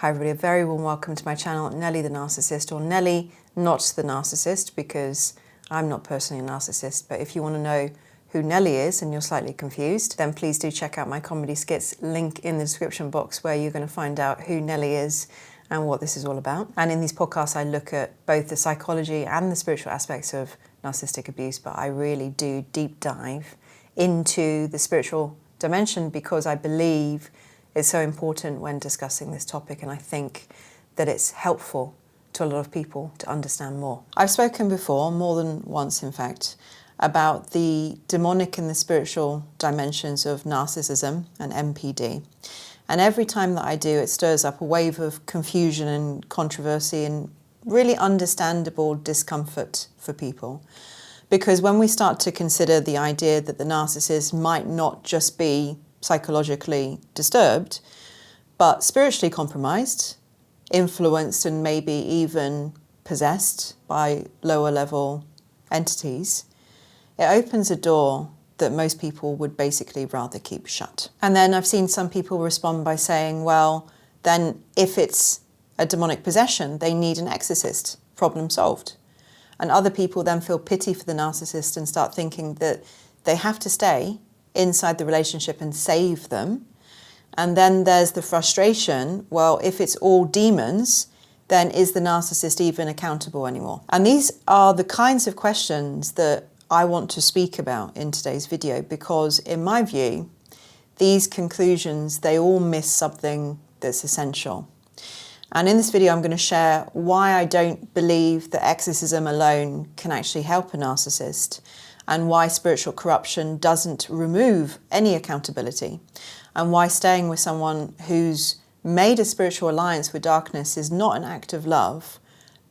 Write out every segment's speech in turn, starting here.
Hi everybody, a very warm welcome to my channel, Nelly the Narcissist, or Nelly not the Narcissist, because I'm not personally a narcissist, but if you want to know who Nelly is and you're slightly confused, then please do check out my comedy skits, link in the description box, where you're going to find out who Nelly is and what this is all about. And in these podcasts I look at both the psychology and the spiritual aspects of narcissistic abuse, but I really do deep dive into the spiritual dimension because I believe it's so important when discussing this topic, and I think that it's helpful to a lot of people to understand more. I've spoken before, more than once in fact, about the demonic and the spiritual dimensions of narcissism and MPD. And every time that I do, it stirs up a wave of confusion and controversy and really understandable discomfort for people. Because when we start to consider the idea that the narcissist might not just be psychologically disturbed, but spiritually compromised, influenced, and maybe even possessed by lower level entities, it opens a door that most people would basically rather keep shut. And then I've seen some people respond by saying, well, then if it's a demonic possession, they need an exorcist, problem solved. And other people then feel pity for the narcissist and start thinking that they have to stay inside the relationship and save them. And then there's the frustration, well, if it's all demons, then is the narcissist even accountable anymore? And these are the kinds of questions that I want to speak about in today's video, because in my view, these conclusions, they all miss something that's essential. And in this video, I'm going to share why I don't believe that exorcism alone can actually help a narcissist, and why spiritual corruption doesn't remove any accountability, and why staying with someone who's made a spiritual alliance with darkness is not an act of love,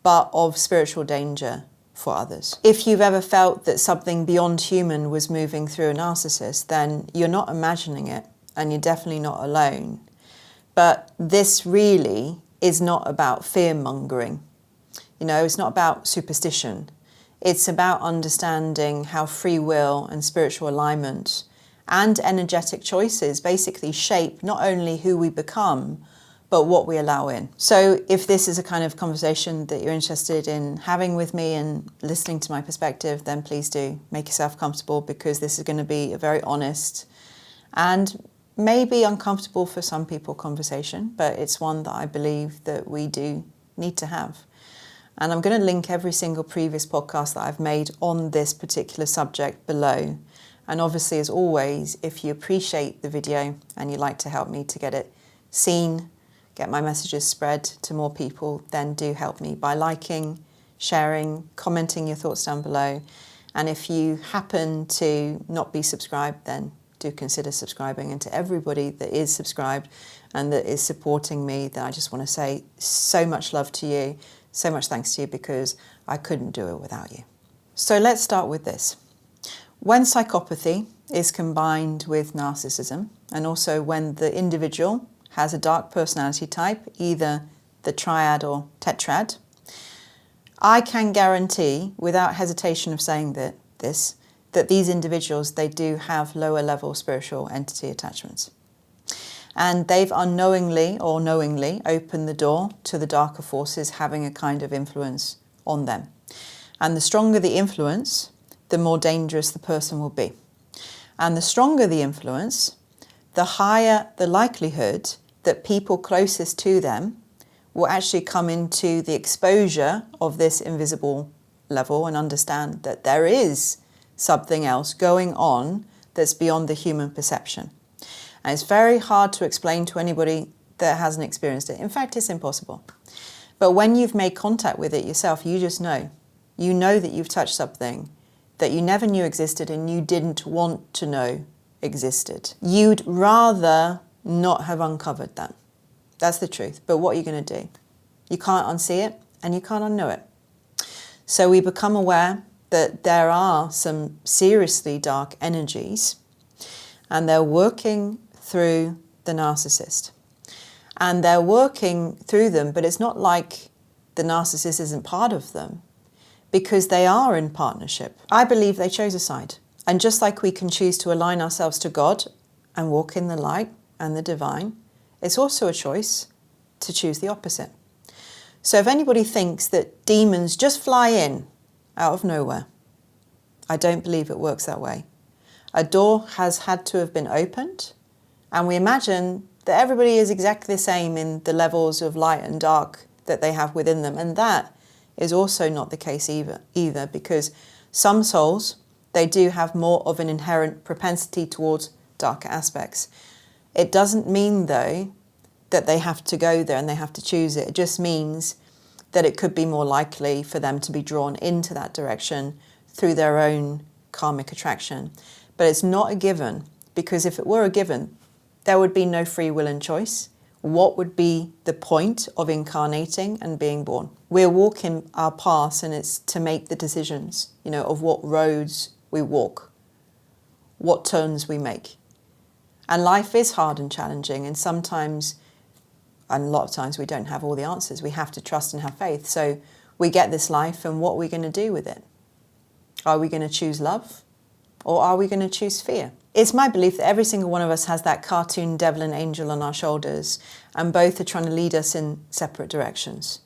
but of spiritual danger for others. If you've ever felt that something beyond human was moving through a narcissist, then you're not imagining it, and you're definitely not alone. But this really is not about fear-mongering. You know, it's not about superstition. It's about understanding how free will and spiritual alignment and energetic choices basically shape not only who we become, but what we allow in. So if this is a kind of conversation that you're interested in having with me and listening to my perspective, then please do make yourself comfortable, because this is going to be a very honest and maybe uncomfortable for some people conversation, but it's one that I believe that we do need to have. And I'm going to link every single previous podcast that I've made on this particular subject below. And obviously, as always, if you appreciate the video and you'd like to help me to get it seen, get my messages spread to more people, then do help me by liking, sharing, commenting your thoughts down below. And if you happen to not be subscribed, then do consider subscribing. And to everybody that is subscribed and that is supporting me, then I just want to say so much love to you. So much thanks to you, because I couldn't do it without you. So let's start with this. When psychopathy is combined with narcissism, and also when the individual has a dark personality type, either the triad or tetrad, I can guarantee, without hesitation of saying that these individuals, they do have lower level spiritual entity attachments. And they've unknowingly or knowingly opened the door to the darker forces having a kind of influence on them. And the stronger the influence, the more dangerous the person will be. And the stronger the influence, the higher the likelihood that people closest to them will actually come into the exposure of this invisible level and understand that there is something else going on that's beyond the human perception. And it's very hard to explain to anybody that hasn't experienced it. In fact, it's impossible. But when you've made contact with it yourself, you just know. You know that you've touched something that you never knew existed and you didn't want to know existed. You'd rather not have uncovered that. That's the truth. But what are you going to do? You can't unsee it and you can't unknow it. So we become aware that there are some seriously dark energies, and they're working through the narcissist. And they're working through them, but it's not like the narcissist isn't part of them, because they are in partnership. I believe they chose a side. And just like we can choose to align ourselves to God and walk in the light and the divine, it's also a choice to choose the opposite. So if anybody thinks that demons just fly in out of nowhere, I don't believe it works that way. A door has had to have been opened, and we imagine that everybody is exactly the same in the levels of light and dark that they have within them. And that is also not the case either, because some souls, they do have more of an inherent propensity towards darker aspects. It doesn't mean, though, that they have to go there and they have to choose it. It just means that it could be more likely for them to be drawn into that direction through their own karmic attraction. But it's not a given, because if it were a given, there would be no free will and choice. What would be the point of incarnating and being born? We're walking our paths, and it's to make the decisions, of what roads we walk, what turns we make. And life is hard and challenging, and sometimes, and a lot of times, we don't have all the answers. We have to trust and have faith. So we get this life, and what are we going to do with it? Are we going to choose love, or are we going to choose fear? It's my belief that every single one of us has that cartoon devil and angel on our shoulders, and both are trying to lead us in separate directions.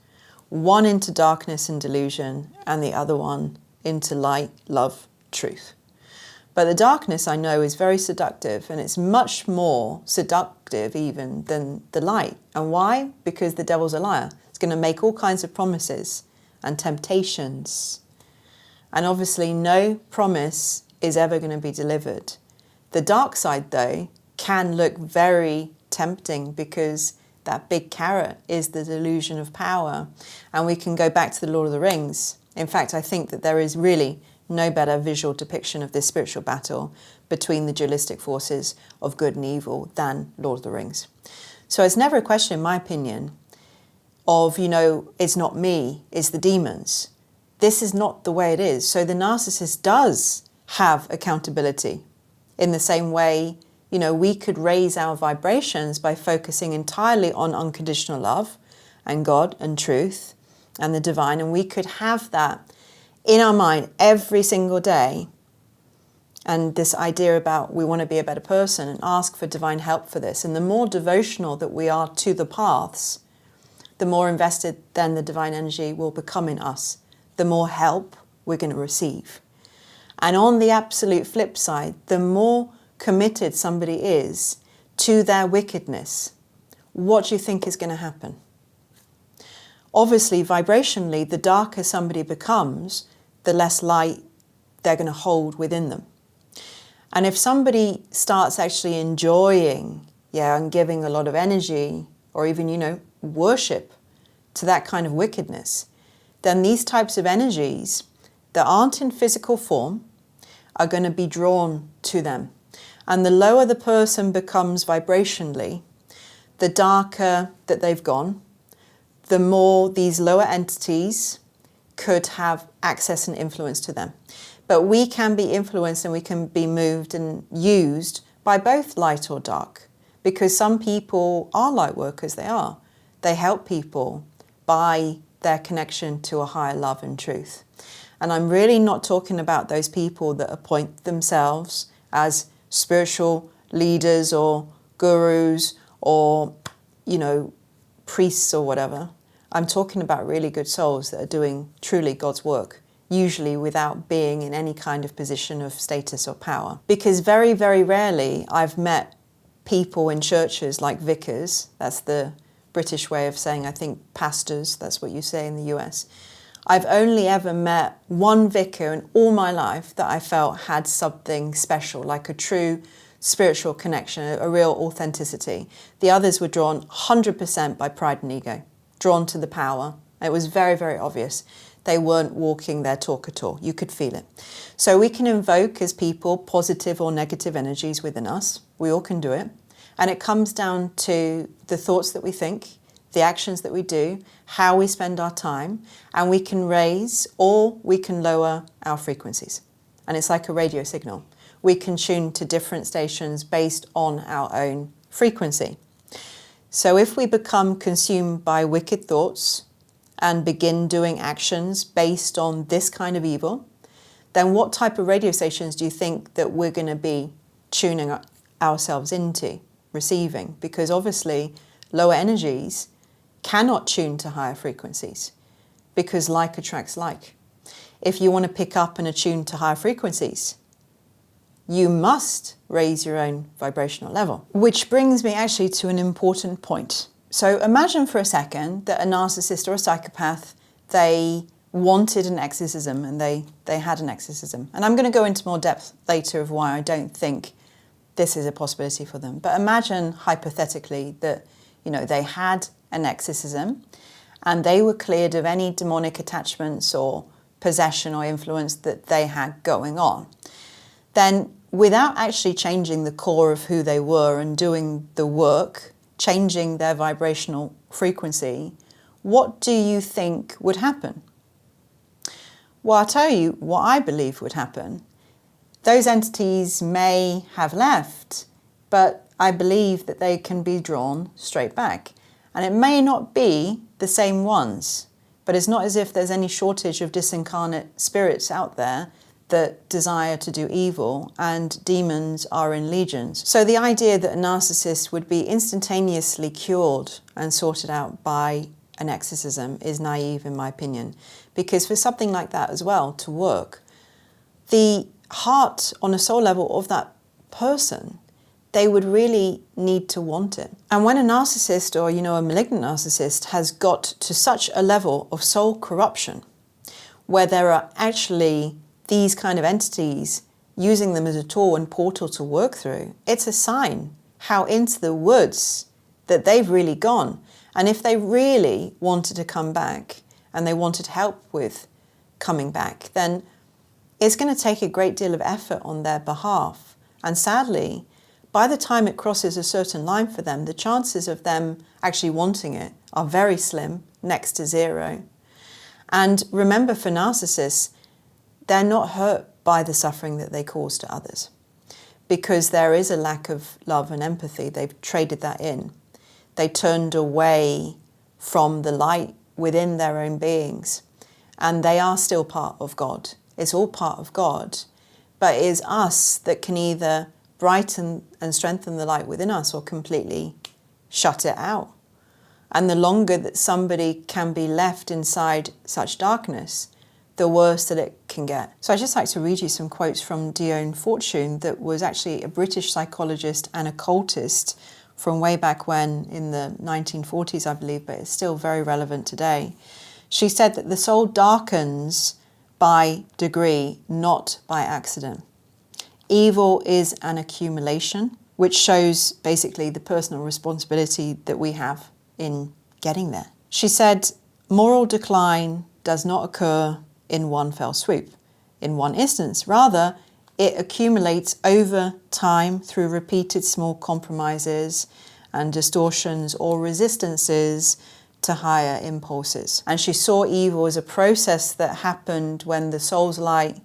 One into darkness and delusion, and the other one into light, love, truth. But the darkness, I know, is very seductive, and it's much more seductive even than the light. And why? Because the devil's a liar. It's going to make all kinds of promises and temptations. And obviously no promise is ever going to be delivered. The dark side, though, can look very tempting, because that big carrot is the delusion of power. And we can go back to the Lord of the Rings. In fact, I think that there is really no better visual depiction of this spiritual battle between the dualistic forces of good and evil than Lord of the Rings. So it's never a question, in my opinion, of, it's not me, it's the demons. This is not the way it is. So the narcissist does have accountability. In the same way, we could raise our vibrations by focusing entirely on unconditional love and God and truth and the divine, and we could have that in our mind every single day. And this idea about we want to be a better person and ask for divine help for this. And the more devotional that we are to the paths, the more invested then the divine energy will become in us, the more help we're going to receive. And on the absolute flip side, the more committed somebody is to their wickedness, what do you think is going to happen? Obviously, vibrationally, the darker somebody becomes, the less light they're going to hold within them. And if somebody starts actually enjoying, and giving a lot of energy, or even, worship to that kind of wickedness, then these types of energies that aren't in physical form are going to be drawn to them. And the lower the person becomes vibrationally, the darker that they've gone, the more these lower entities could have access and influence to them. But we can be influenced, and we can be moved and used by both light or dark, because some people are light workers. They help people by their connection to a higher love and truth. And I'm really not talking about those people that appoint themselves as spiritual leaders or gurus or, priests or whatever. I'm talking about really good souls that are doing truly God's work, usually without being in any kind of position of status or power. Because very, very rarely I've met people in churches like vicars. That's the British way of saying, I think, pastors. That's what you say in the US. I've only ever met one vicar in all my life that I felt had something special, like a true spiritual connection, a real authenticity. The others were drawn 100% by pride and ego, drawn to the power. It was very, very obvious. They weren't walking their talk at all. You could feel it. So we can invoke as people positive or negative energies within us. We all can do it. And it comes down to the thoughts that we think, the actions that we do, how we spend our time, and we can raise or we can lower our frequencies. And it's like a radio signal. We can tune to different stations based on our own frequency. So if we become consumed by wicked thoughts and begin doing actions based on this kind of evil, then what type of radio stations do you think that we're going to be tuning ourselves into, receiving? Because obviously lower energies cannot tune to higher frequencies because like attracts like. If you want to pick up and attune to higher frequencies, you must raise your own vibrational level. Which brings me actually to an important point. So imagine for a second that a narcissist or a psychopath, they wanted an exorcism and they had an exorcism. And I'm going to go into more depth later of why I don't think this is a possibility for them. But imagine hypothetically that, you know, they had an exorcism and they were cleared of any demonic attachments or possession or influence that they had going on. Then without actually changing the core of who they were and doing the work, changing their vibrational frequency, what do you think would happen? Well, I'll tell you what I believe would happen. Those entities may have left, but I believe that they can be drawn straight back. And it may not be the same ones, but it's not as if there's any shortage of disincarnate spirits out there that desire to do evil, and demons are in legions. So the idea that a narcissist would be instantaneously cured and sorted out by an exorcism is naive in my opinion, because for something like that as well to work, the heart on a soul level of that person, they would really need to want it. And when a narcissist or, you know, a malignant narcissist has got to such a level of soul corruption where there are actually these kind of entities using them as a tool and portal to work through, it's a sign how into the woods that they've really gone. And if they really wanted to come back and they wanted help with coming back, then it's going to take a great deal of effort on their behalf. And sadly, by the time it crosses a certain line for them, the chances of them actually wanting it are very slim, next to zero. And remember, for narcissists, they're not hurt by the suffering that they cause to others because there is a lack of love and empathy. They've traded that in. They turned away from the light within their own beings, and they are still part of God. It's all part of God, but it is us that can either brighten and strengthen the light within us or completely shut it out. And the longer that somebody can be left inside such darkness, the worse that it can get. So I'd just like to read you some quotes from Dion Fortune, that was actually a British psychologist and occultist from way back when, in the 1940s, I believe, but it's still very relevant today. She said that the soul darkens by degree, not by accident. Evil is an accumulation, which shows basically the personal responsibility that we have in getting there. She said, moral decline does not occur in one fell swoop, in one instance. Rather, it accumulates over time through repeated small compromises and distortions or resistances to higher impulses. And she saw evil as a process that happened when the soul's light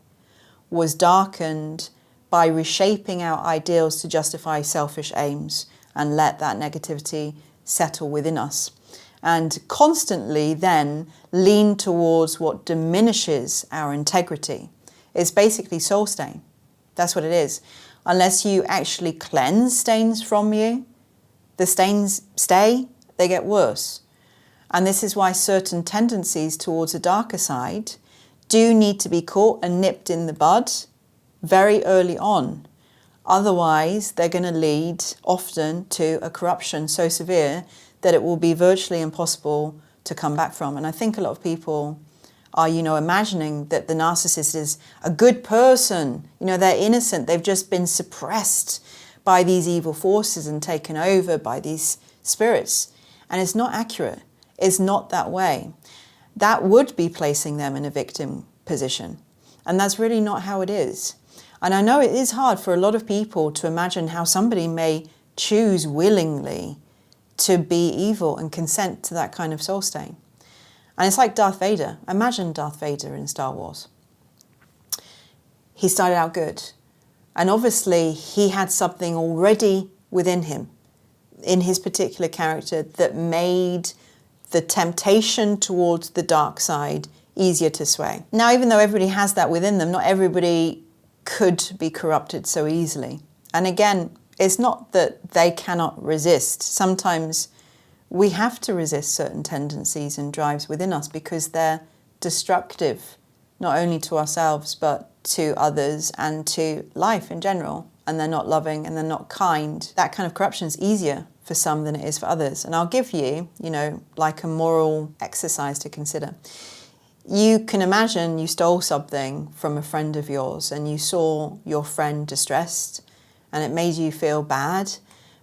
was darkened by reshaping our ideals to justify selfish aims and let that negativity settle within us. And constantly then lean towards what diminishes our integrity. It's basically soul stain. That's what it is. Unless you actually cleanse stains from you, the stains stay, they get worse. And this is why certain tendencies towards a darker side do need to be caught and nipped in the bud very early on. Otherwise, they're going to lead often to a corruption so severe that it will be virtually impossible to come back from. And I think a lot of people are, you know, imagining that the narcissist is a good person. You know, they're innocent. They've just been suppressed by these evil forces and taken over by these spirits. And it's not accurate. It's not that way. That would be placing them in a victim position. And that's really not how it is. And I know it is hard for a lot of people to imagine how somebody may choose willingly to be evil and consent to that kind of soul stain. And it's like Darth Vader. Imagine Darth Vader in Star Wars. He started out good. And obviously he had something already within him, in his particular character, that made the temptation towards the dark side easier to sway. Now, even though everybody has that within them, not everybody could be corrupted so easily. And again, it's not that they cannot resist. Sometimes we have to resist certain tendencies and drives within us because they're destructive, not only to ourselves, but to others and to life in general. And they're not loving and they're not kind. That kind of corruption is easier for some than it is for others. And I'll give you, like a moral exercise to consider. You can imagine you stole something from a friend of yours and you saw your friend distressed and it made you feel bad,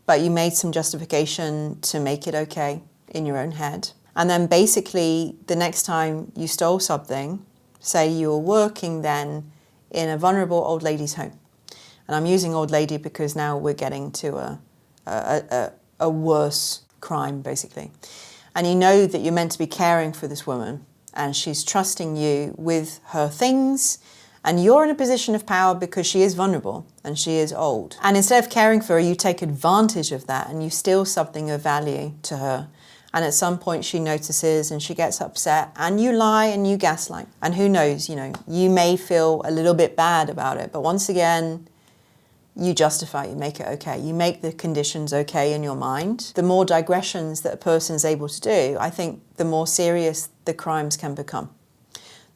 but you made some justification to make it okay in your own head. And then basically the next time you stole something, say you were working then in a vulnerable old lady's home. And I'm using old lady because now we're getting to a worse crime, basically. And you know that you're meant to be caring for this woman and she's trusting you with her things and you're in a position of power because she is vulnerable and she is old. And instead of caring for her, you take advantage of that and you steal something of value to her. And at some point she notices and she gets upset and you lie and you gaslight. And who knows, you may feel a little bit bad about it, but once again, you justify it, you make it okay. You make the conditions okay in your mind. The more digressions that a person is able to do, I think the more serious the crimes can become.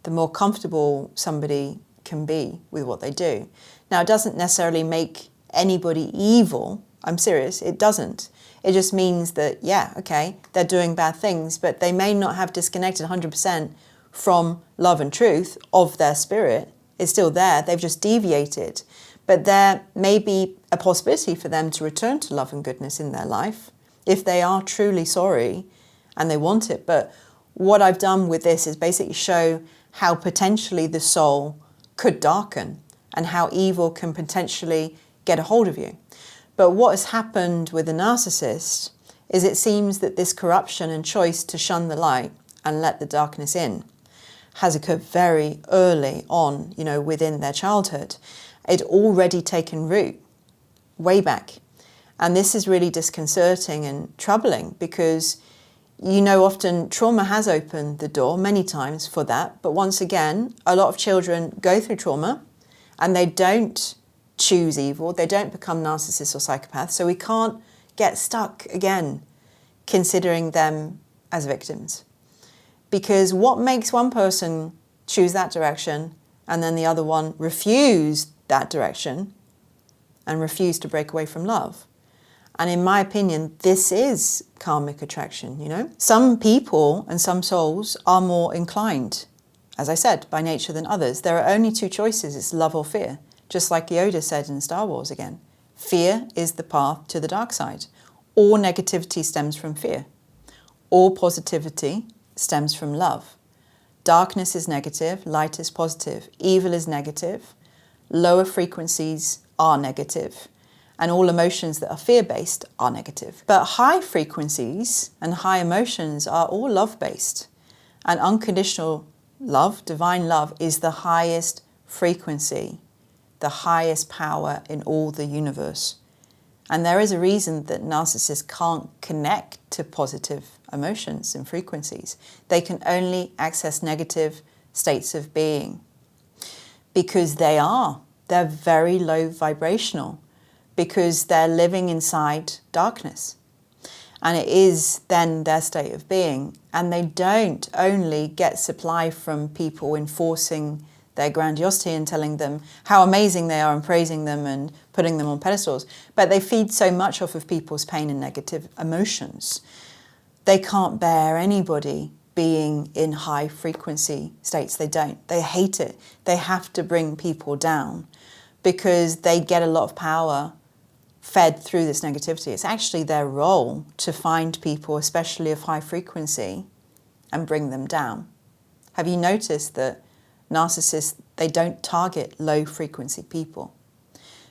The more comfortable somebody can be with what they do. Now, it doesn't necessarily make anybody evil. I'm serious, it doesn't. It just means that, yeah, okay, they're doing bad things, but they may not have disconnected 100% from love and truth of their spirit. It's still there, they've just deviated. But there may be a possibility for them to return to love and goodness in their life if they are truly sorry and they want it. But what I've done with this is basically show how potentially the soul could darken and how evil can potentially get a hold of you. But what has happened with the narcissist is it seems that this corruption and choice to shun the light and let the darkness in has occurred very early on, within their childhood. It'd already taken root way back. And this is really disconcerting and troubling because, often trauma has opened the door many times for that. But once again, a lot of children go through trauma and they don't choose evil. They don't become narcissists or psychopaths. So we can't get stuck again considering them as victims. Because what makes one person choose that direction and then the other one refuse that direction and refuse to break away from love? And in my opinion, this is karmic attraction, Some people and some souls are more inclined, as I said, by nature than others. There are only two choices, it's love or fear. Just like Yoda said in Star Wars again. Fear is the path to the dark side. All negativity stems from fear. All positivity stems from love. Darkness is negative, light is positive. Evil is negative. Lower frequencies are negative. And all emotions that are fear-based are negative. But high frequencies and high emotions are all love-based. And unconditional love, divine love, is the highest frequency, the highest power in all the universe. And there is a reason that narcissists can't connect to positive emotions and frequencies. They can only access negative states of being because they're very low vibrational, because they're living inside darkness. And it is then their state of being. And they don't only get supply from people enforcing their grandiosity and telling them how amazing they are and praising them and putting them on pedestals, but they feed so much off of people's pain and negative emotions. They can't bear anybody being in high frequency states. They don't. They hate it. They have to bring people down because they get a lot of power fed through this negativity. It's actually their role to find people, especially of high frequency, and bring them down. Have you noticed that narcissists, they don't target low frequency people?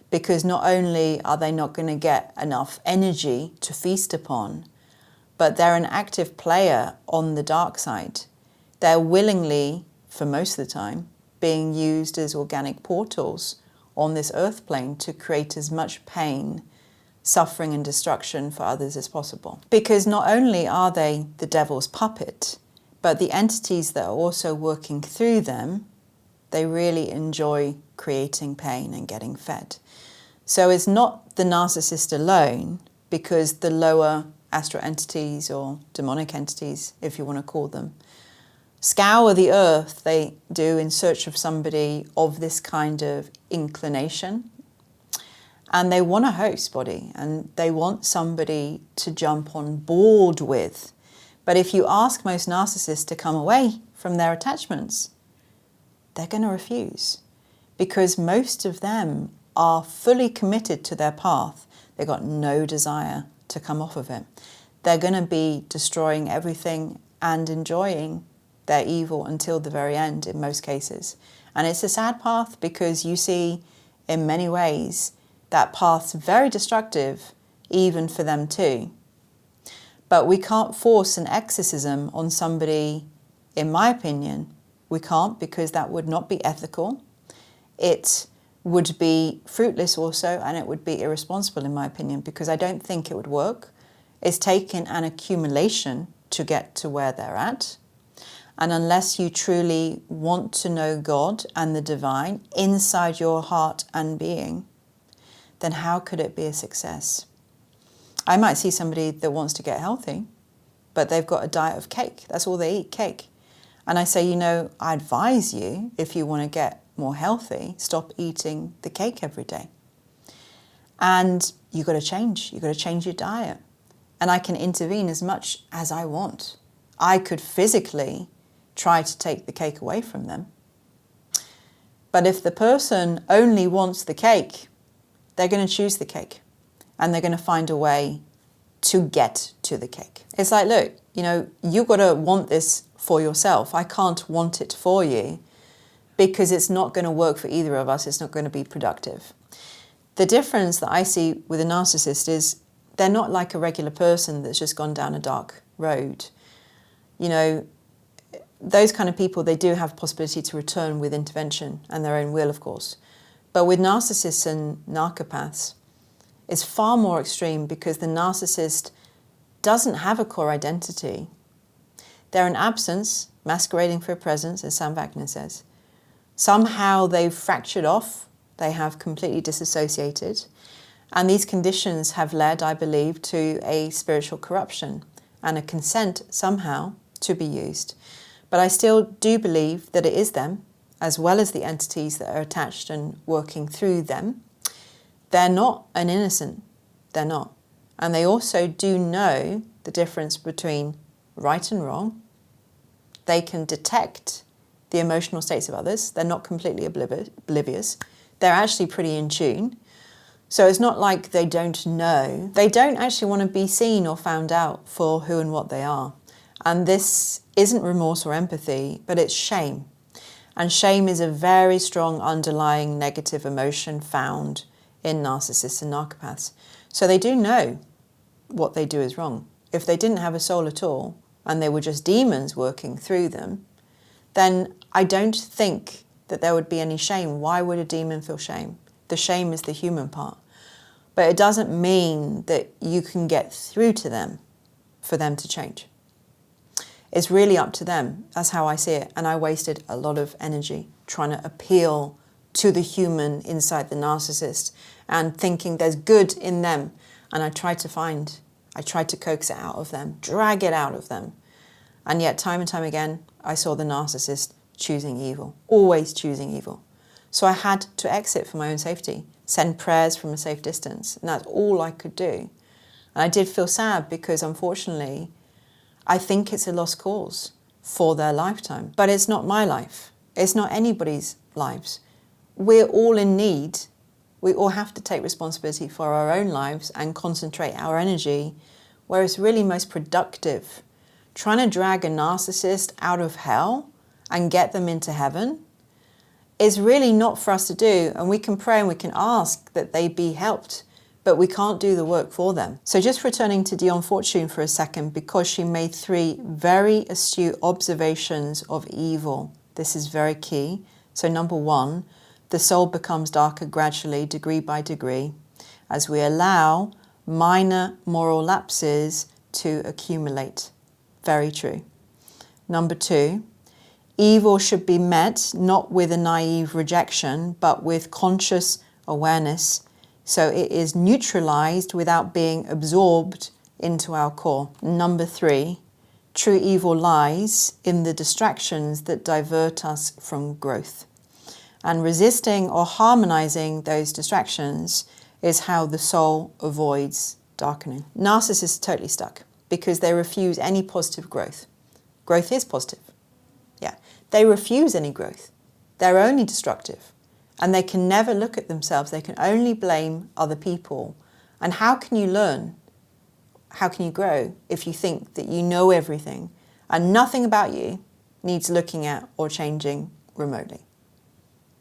Because not only are they not going to get enough energy to feast upon, but they're an active player on the dark side. They're willingly, for most of the time, being used as organic portals on this earth plane to create as much pain, suffering and destruction for others as possible. Because not only are they the devil's puppet, but the entities that are also working through them, they really enjoy creating pain and getting fed. So it's not the narcissist alone, because the lower astral entities or demonic entities, if you want to call them, scour the earth, they do, in search of somebody of this kind of inclination. And they want a host body, and they want somebody to jump on board with. But if you ask most narcissists to come away from their attachments, they're going to refuse, because most of them are fully committed to their path. They've got no desire to come off of it. They're going to be destroying everything and enjoying their evil until the very end in most cases. And it's a sad path, because you see in many ways that path's very destructive even for them too. But we can't force an exorcism on somebody, in my opinion. We can't, because that would not be ethical. It would be fruitless also, and it would be irresponsible in my opinion, because I don't think it would work. It's taken an accumulation to get to where they're at. And unless you truly want to know God and the divine inside your heart and being, then how could it be a success? I might see somebody that wants to get healthy, but they've got a diet of cake. That's all they eat, cake. And I say, I advise you, if you want to get more healthy, stop eating the cake every day. And you've got to change. You've got to change your diet. And I can intervene as much as I want. I could physically try to take the cake away from them. But if the person only wants the cake, they're going to choose the cake. And they're going to find a way to get to the cake. It's like, look, you've got to want this for yourself. I can't want it for you, because it's not going to work for either of us. It's not going to be productive. The difference that I see with a narcissist is they're not like a regular person that's just gone down a dark road. Those kind of people, they do have possibility to return with intervention and their own will, of course. But with narcissists and narcopaths, it's far more extreme, because the narcissist doesn't have a core identity. They're an absence masquerading for a presence, as Sam Vaknin says. Somehow they've fractured off. They have completely disassociated. And these conditions have led, I believe, to a spiritual corruption and a consent somehow to be used. But I still do believe that it is them, as well as the entities that are attached and working through them. They're not an innocent. They're not. And they also do know the difference between right and wrong. They can detect the emotional states of others. They're not completely oblivious. They're actually pretty in tune. So it's not like they don't know. They don't actually want to be seen or found out for who and what they are. And this isn't remorse or empathy, but it's shame. And shame is a very strong underlying negative emotion found in narcissists and narcopaths. So they do know what they do is wrong. If they didn't have a soul at all, and they were just demons working through them, then I don't think that there would be any shame. Why would a demon feel shame? The shame is the human part. But it doesn't mean that you can get through to them for them to change. It's really up to them. That's how I see it. And I wasted a lot of energy trying to appeal to the human inside the narcissist and thinking there's good in them. And I tried to coax it out of them, drag it out of them. And yet time and time again, I saw the narcissist choosing evil, always choosing evil. So I had to exit for my own safety, send prayers from a safe distance. And that's all I could do. And I did feel sad, because unfortunately, I think it's a lost cause for their lifetime. But it's not my life. It's not anybody's lives. We're all in need. We all have to take responsibility for our own lives and concentrate our energy where it's really most productive. Trying to drag a narcissist out of hell and get them into heaven is really not for us to do. And we can pray and we can ask that they be helped, but we can't do the work for them. So just returning to Dion Fortune for a second, because she made 3 very astute observations of evil. This is very key. So number 1, the soul becomes darker gradually, degree by degree, as we allow minor moral lapses to accumulate. Very true. Number 2, evil should be met not with a naive rejection, but with conscious awareness. So it is neutralized without being absorbed into our core. Number 3, true evil lies in the distractions that divert us from growth. And resisting or harmonizing those distractions is how the soul avoids darkening. Narcissists are totally stuck because they refuse any positive growth. Growth is positive. Yeah. They refuse any growth. They're only destructive. And they can never look at themselves. They can only blame other people. And how can you learn? How can you grow if you think that you know everything and nothing about you needs looking at or changing remotely?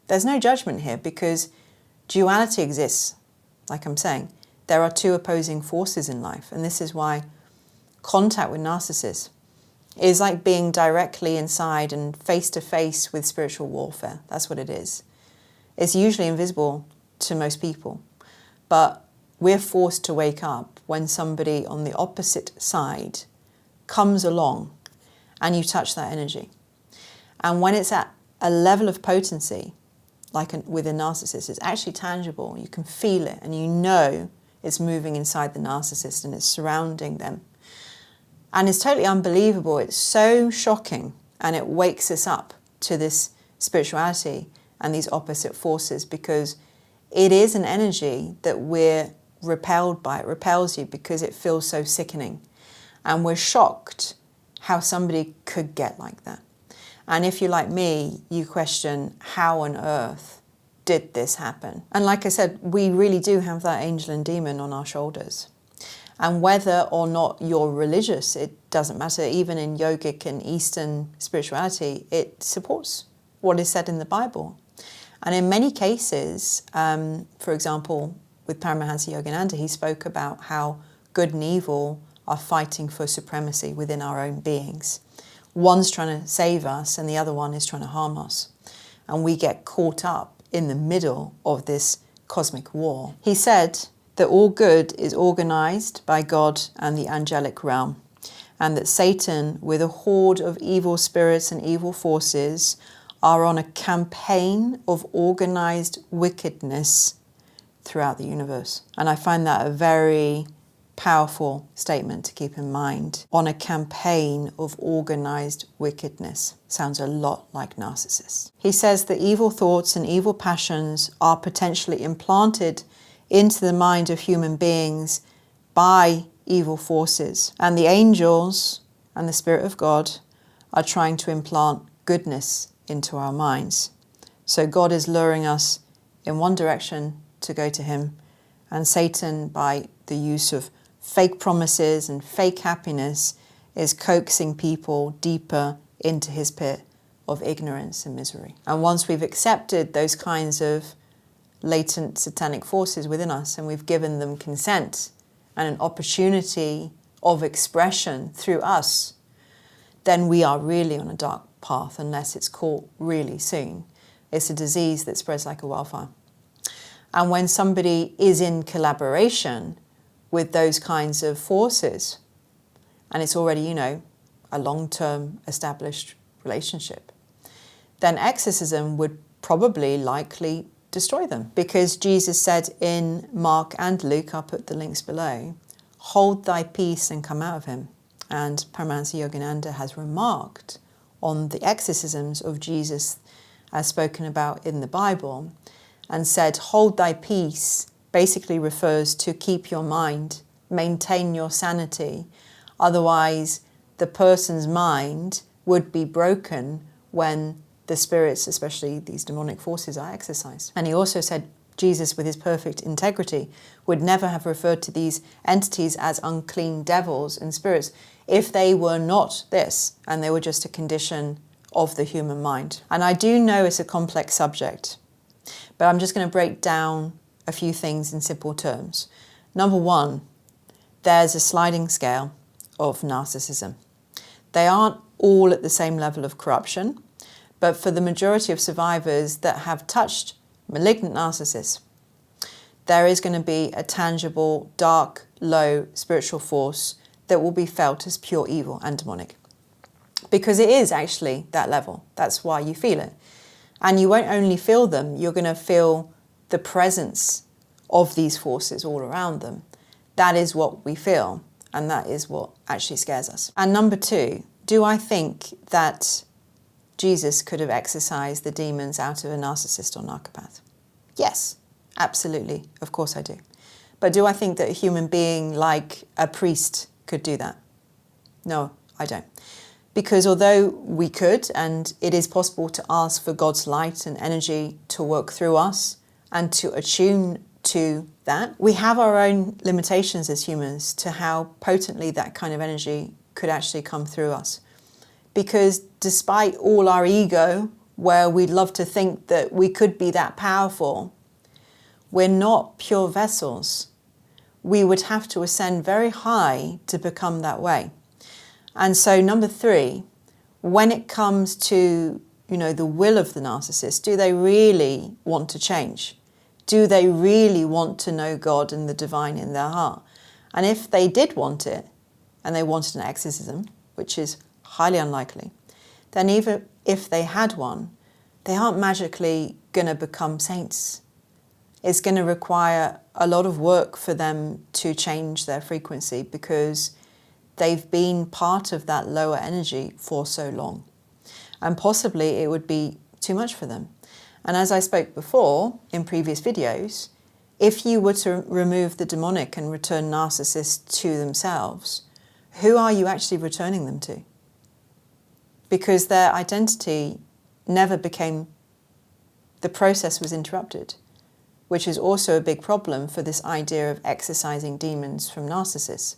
There's no judgment here because duality exists, like I'm saying. There are two opposing forces in life, and this is why contact with narcissists is like being directly inside and face-to-face with spiritual warfare. That's what it is. It's usually invisible to most people, but we're forced to wake up when somebody on the opposite side comes along and you touch that energy. And when it's at a level of potency, like with a narcissist, it's actually tangible. You can feel it and you know it's moving inside the narcissist and it's surrounding them. And it's totally unbelievable. It's so shocking, and it wakes us up to this spirituality and these opposite forces, because it is an energy that we're repelled by. It repels you because it feels so sickening. And we're shocked how somebody could get like that. And if you're like me, you question, how on earth did this happen? And like I said, we really do have that angel and demon on our shoulders. And whether or not you're religious, it doesn't matter. Even in yogic and Eastern spirituality, it supports what is said in the Bible. And in many cases, for example, with Paramahansa Yogananda, he spoke about how good and evil are fighting for supremacy within our own beings. One's trying to save us and the other one is trying to harm us. And we get caught up in the middle of this cosmic war. He said that all good is organized by God and the angelic realm, and that Satan, with a horde of evil spirits and evil forces, are on a campaign of organized wickedness throughout the universe. And I find that a very powerful statement to keep in mind. On a campaign of organized wickedness. Sounds a lot like narcissists. He says that evil thoughts and evil passions are potentially implanted into the mind of human beings by evil forces. And the angels and the Spirit of God are trying to implant goodness into our minds. So God is luring us in one direction to go to Him, and Satan, by the use of fake promises and fake happiness, is coaxing people deeper into his pit of ignorance and misery. And once we've accepted those kinds of latent satanic forces within us, and we've given them consent and an opportunity of expression through us, then we are really on a dark path unless it's caught really soon. It's a disease that spreads like a wildfire. And when somebody is in collaboration with those kinds of forces, and it's already, a long-term established relationship, then exorcism would probably likely destroy them. Because Jesus said in Mark and Luke, I'll put the links below, hold thy peace and come out of him. And Paramahansa Yogananda has remarked on the exorcisms of Jesus as spoken about in the Bible, and said, hold thy peace basically refers to keep your mind, maintain your sanity. Otherwise, the person's mind would be broken when the spirits, especially these demonic forces, are exorcised. And he also said Jesus, with his perfect integrity, would never have referred to these entities as unclean devils and spirits if they were not this, and they were just a condition of the human mind. And I do know it's a complex subject, but I'm just going to break down a few things in simple terms. Number one, there's a sliding scale of narcissism. They aren't all at the same level of corruption, but for the majority of survivors that have touched malignant narcissists, there is going to be a tangible, dark, low spiritual force that will be felt as pure evil and demonic. Because it is actually that level. That's why you feel it. And you won't only feel them, you're going to feel the presence of these forces all around them. That is what we feel. And that is what actually scares us. And number two, do I think that Jesus could have exorcised the demons out of a narcissist or narcopath? Yes, absolutely. Of course I do. But do I think that a human being like a priest could do that? No, I don't. Because although we could, and it is possible to ask for God's light and energy to work through us and to attune to that, we have our own limitations as humans to how potently that kind of energy could actually come through us. Because despite all our ego, where we'd love to think that we could be that powerful, we're not pure vessels. We would have to ascend very high to become that way. And so number three, when it comes to, the will of the narcissist, do they really want to change? Do they really want to know God and the divine in their heart? And if they did want it, and they wanted an exorcism, which is highly unlikely, then even if they had one, they aren't magically going to become saints. It's going to require a lot of work for them to change their frequency because they've been part of that lower energy for so long. And possibly it would be too much for them. And as I spoke before in previous videos, if you were to remove the demonic and return narcissists to themselves, who are you actually returning them to? Because their identity never became, the process was interrupted, which is also a big problem for this idea of exorcising demons from narcissists.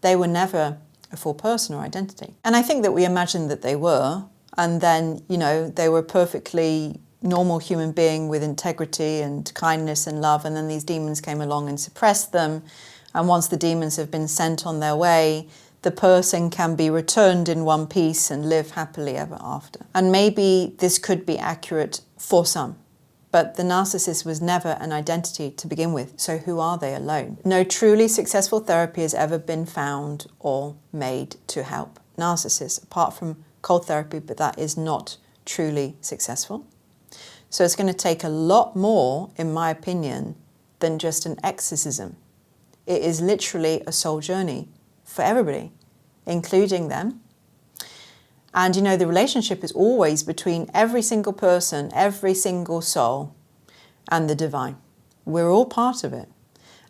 They were never a full person or identity. And I think that we imagined that they were, and then, they were a perfectly normal human being with integrity and kindness and love, and then these demons came along and suppressed them. And once the demons have been sent on their way, the person can be returned in one piece and live happily ever after. And maybe this could be accurate for some. But the narcissist was never an identity to begin with, so who are they alone? No truly successful therapy has ever been found or made to help narcissists, apart from cold therapy, but that is not truly successful. So it's going to take a lot more, in my opinion, than just an exorcism. It is literally a soul journey for everybody, including them. And the relationship is always between every single person, every single soul, and the divine. We're all part of it.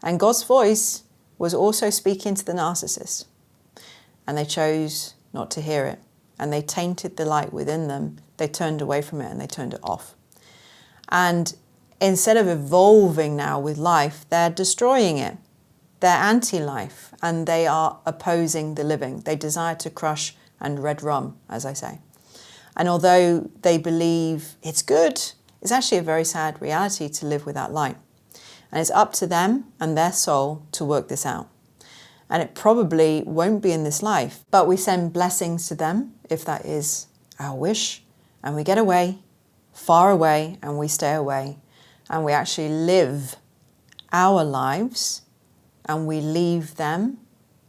And God's voice was also speaking to the narcissist. And they chose not to hear it. And they tainted the light within them. They turned away from it and they turned it off. And instead of evolving now with life, they're destroying it. They're anti-life and they are opposing the living. They desire to crush and red rum, as I say. And although they believe it's good, it's actually a very sad reality to live without light. And it's up to them and their soul to work this out. And it probably won't be in this life, but we send blessings to them if that is our wish. And we get away, far away, and we stay away. And we actually live our lives and we leave them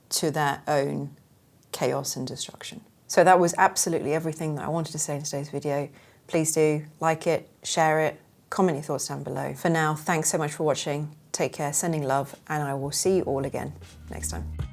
to their own chaos and destruction. So that was absolutely everything that I wanted to say in today's video. Please do like it, share it, comment your thoughts down below. For now, thanks so much for watching. Take care, sending love, and I will see you all again next time.